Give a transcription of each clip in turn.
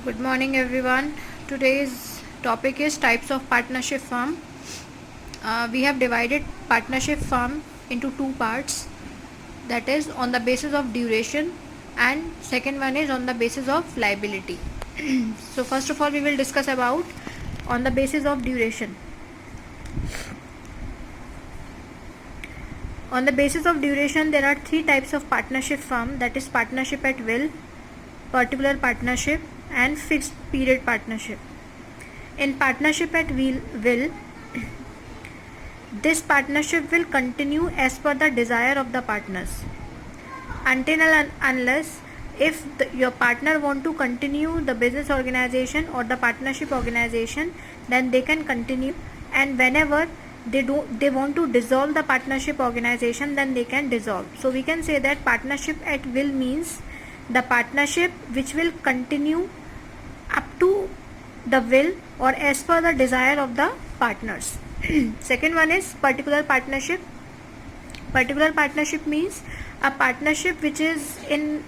Good morning, everyone. Today's topic is types of partnership firm. We have divided partnership firm into two parts, that is on the basis of duration, and second one is on the basis of liability. So first of all, we will discuss about on the basis of duration. On the basis of duration, there are three types of partnership firm, that is partnership at will, particular partnership, and fixed period partnership. In partnership at will, this partnership will continue as per the desire of the partners. Until and unless if your partner want to continue the business organization or the partnership organization, then they can continue, and whenever they want to dissolve the partnership organization, then they can dissolve. So we can say that partnership at will means the partnership which will continue up to the will or as per the desire of the partners. Second one is particular partnership. Particular partnership means a partnership which is in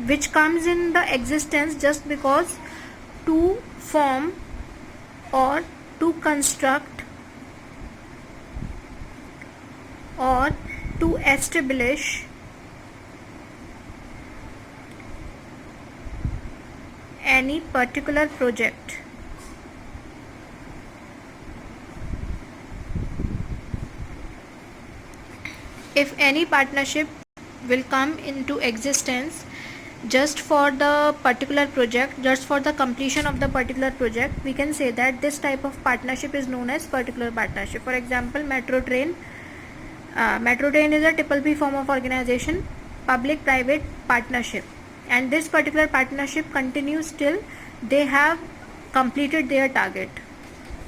which comes in the existence just because to form or to construct or to establish any particular project. If any partnership will come into existence just for the particular project, just for the completion of the particular project, we can say that this type of partnership is known as particular partnership. For example, Metro Train. Metro Train is a triple P form of organization, public-private partnership, and this particular partnership continues till they have completed their target.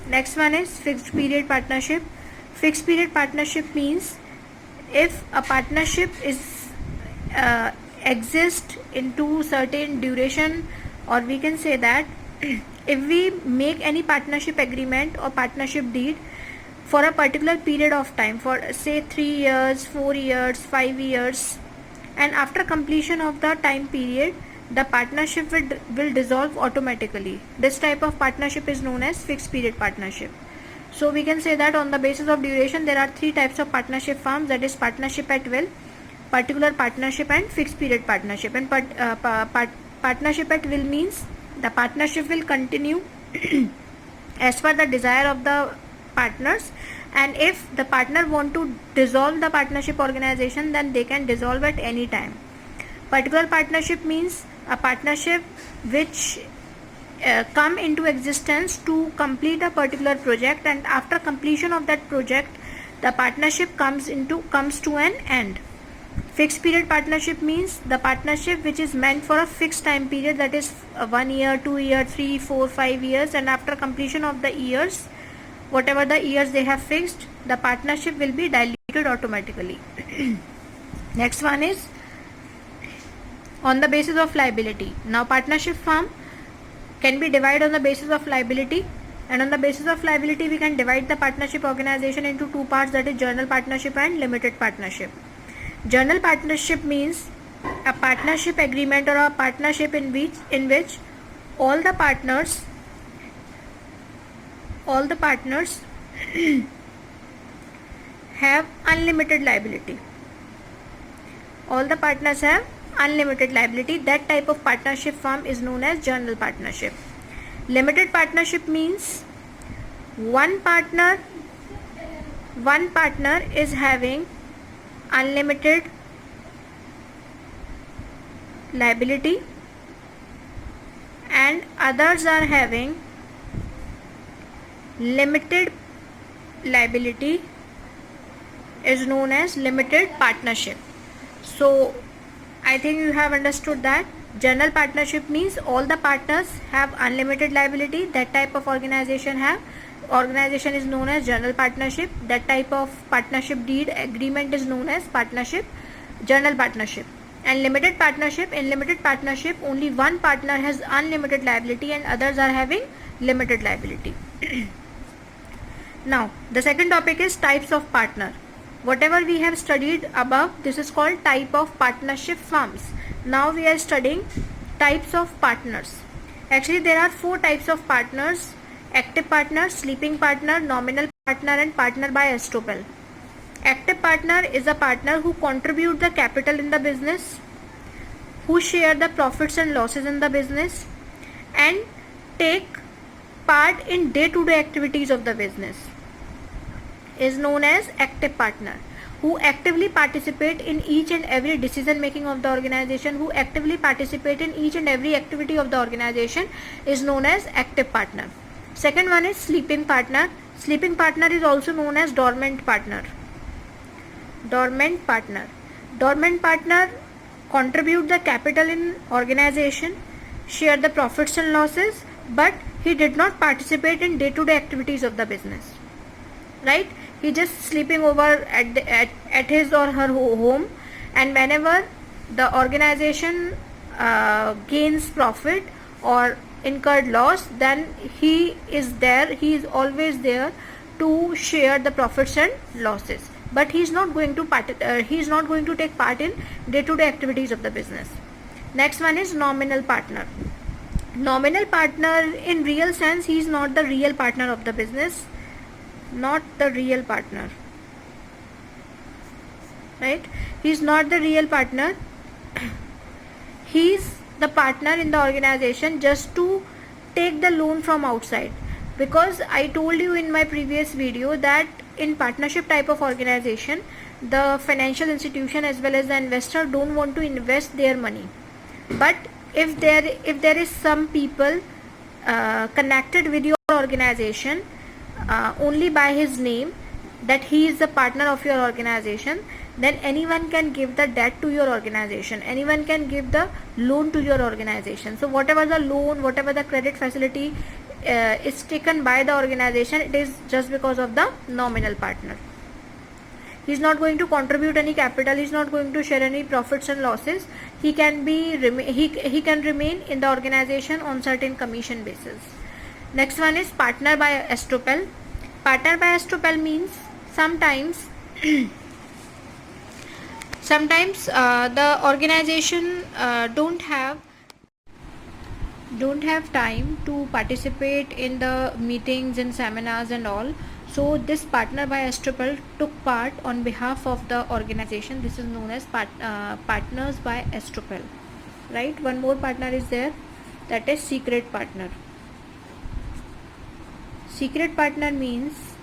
Next one is fixed period partnership. Fixed period partnership means if a partnership is exist into certain duration, or we can say that if we make any partnership agreement or partnership deed for a particular period of time, for say 3 years, 4 years, 5 years, and after completion of the time period, the partnership will dissolve automatically. This type of partnership is known as fixed period partnership. So we can say that on the basis of duration, there are three types of partnership firms, that is partnership at will, particular partnership, and fixed period partnership. And partnership at will means the partnership will continue as per the desire of the partners, and if the partner want to dissolve the partnership organization, then they can dissolve at any time. Particular partnership means a partnership which come into existence to complete a particular project, and after completion of that project, the partnership comes to an end. Fixed period partnership means the partnership which is meant for a fixed time period, that is 1 year, 2 year, 3, 4, 5 years, and after completion of the years, whatever the years they have fixed, the partnership will be diluted automatically. Next one is on the basis of liability. Now partnership firm can be divided on the basis of liability, and on the basis of liability we can divide the partnership organization into two parts, that is general partnership and limited partnership. General partnership means a partnership agreement or a partnership in which all the partners have unlimited liability. All the partners have unlimited liability. That type of partnership firm is known as general partnership. Limited partnership means one partner is having unlimited liability and others are having limited liability, is known as limited partnership. So I think you have understood that general partnership means all the partners have unlimited liability. That type of organization is known as general partnership. That type of partnership deed agreement is known as general partnership. And limited partnership, in limited partnership only one partner has unlimited liability and others are having limited liability. Now the second topic is types of partner. Whatever we have studied above, this is called type of partnership firms. Now we are studying types of partners. Actually, there are 4 types of partners: active partner, sleeping partner, nominal partner, and partner by estoppel. Active partner is a partner who contribute the capital in the business, who share the profits and losses in the business, and take part in day-to-day activities of the business, is known as active partner. Who actively participate in each and every decision making of the organization, who actively participate in each and every activity of the organization, is known as active partner. Second one is sleeping partner. Sleeping partner is also known as dormant partner. Dormant partner. Dormant partner contribute the capital in organization, share the profits and losses, but he did not participate in day-to-day activities of the business. Right? He just sleeping over at his or her home, and whenever the organization gains profit or incurred loss, then he is there, he is always there to share the profits and losses, but he is not going to take part in day-to-day activities of the business. Next one is nominal partner. Nominal partner, in real sense, he is not the real partner of the business, not the real partner, right? He is not the real partner. He is the partner in the organization just to take the loan from outside, because I told you in my previous video that in partnership type of organization, the financial institution as well as the investor don't want to invest their money, but if there is some people connected with your organization only by his name, that he is the partner of your organization, then anyone can give the debt to your organization, anyone can give the loan to your organization. So whatever the loan, whatever the credit facility is taken by the organization, it is just because of the nominal partner. He is not going to contribute any capital, he is not going to share any profits and losses. He can remain in the organization on certain commission basis. Next one is partner by estoppel. Partner by estoppel means sometimes the organization don't have time to participate in the meetings and seminars and all, so this partner by estoppel took part on behalf of the organization. This is known as partners by estoppel, right? One more partner is there, that is secret partner. Secret partner means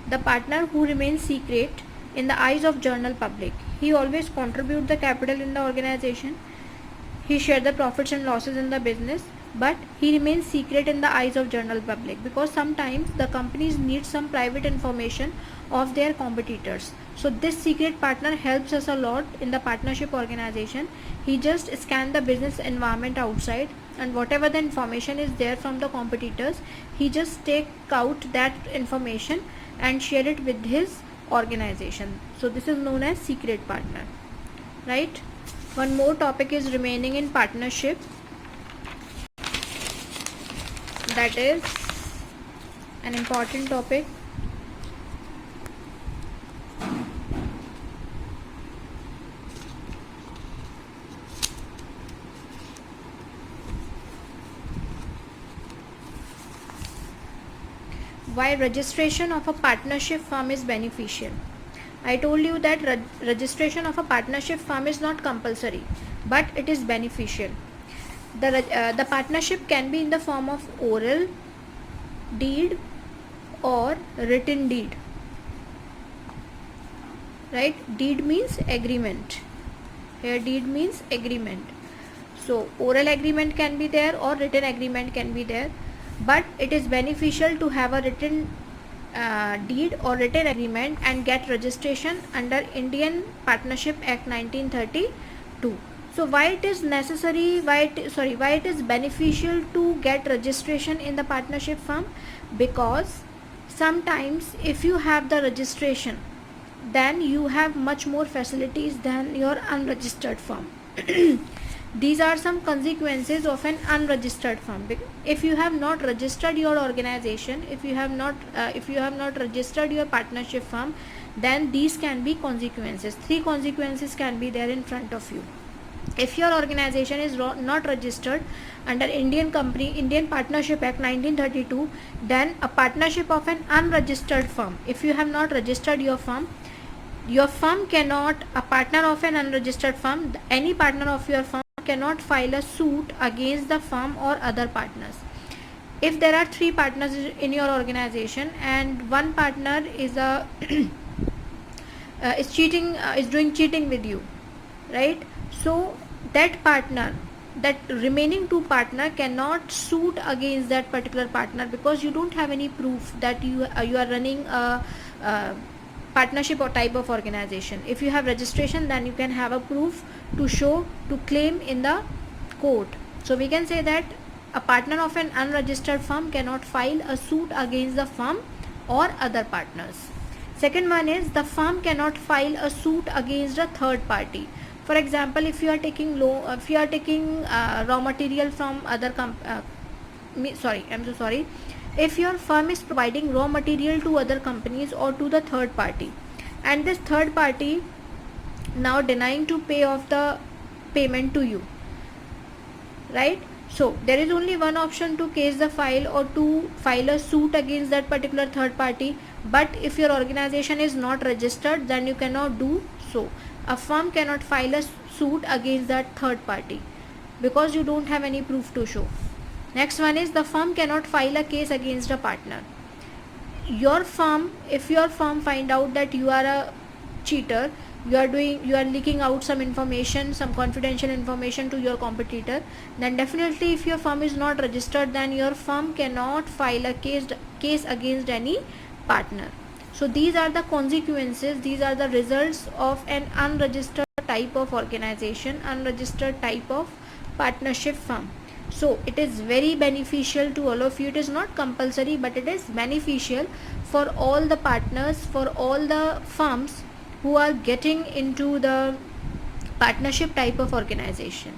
the partner who remains secret in the eyes of general public. He always contribute the capital in the organization, he share the profits and losses in the business, but he remains secret in the eyes of general public, because sometimes the companies need some private information of their competitors. So this secret partner helps us a lot in the partnership organization. He just scan the business environment outside, and whatever the information is there from the competitors, he just take out that information and share it with his organization. So this is known as secret partner, right? One more topic is remaining in partnership, that is an important topic. Why registration of a partnership firm is beneficial. I told you that registration of a partnership firm is not compulsory, but it is beneficial. The partnership can be in the form of oral deed or written deed, right? Deed means agreement. Here deed means agreement. So oral agreement can be there or written agreement can be there, but it is beneficial to have a written deed or written agreement and get registration under Indian Partnership Act 1932. So why it is necessary, why it is beneficial to get registration in the partnership firm? Because sometimes if you have the registration, then you have much more facilities than your unregistered firm. These are some consequences of an unregistered firm. If you have not registered your organization, if you have not registered your partnership firm, then these can be consequences. 3 consequences can be there in front of you. If your organization is not registered under Indian Partnership Act 1932, then a partnership of an unregistered firm, if you have not registered your firm cannot, a partner of an unregistered firm, any partner of your firm cannot file a suit against the firm or other partners. If there are 3 partners in your organization and one partner is is doing cheating with you, right? So that remaining 2 partner cannot suit against that particular partner, because you don't have any proof that you are running a partnership or type of organization. If you have registration, then you can have a proof to claim in the court. So we can say that a partner of an unregistered firm cannot file a suit against the firm or other partners. Second one is, the firm cannot file a suit against a third party. For example, if you are taking raw material from other if your firm is providing raw material to other companies or to the third party, and this third party now denying to pay off the payment to you, right? So there is only one option to case the file or to file a suit against that particular third party. But if your organization is not registered, then you cannot do so. A firm cannot file a suit against that third party because you don't have any proof to show. Next one is, the firm cannot file a case against a partner. If your firm find out that you are a cheater, you are leaking out some information, some confidential information to your competitor, then definitely, if your firm is not registered, then your firm cannot file a case against any partner. So these are the consequences, these are the results of an unregistered type of organization, unregistered type of partnership firm. So it is very beneficial to all of you. It is not compulsory, but it is beneficial for all the partners, for all the firms who are getting into the partnership type of organization.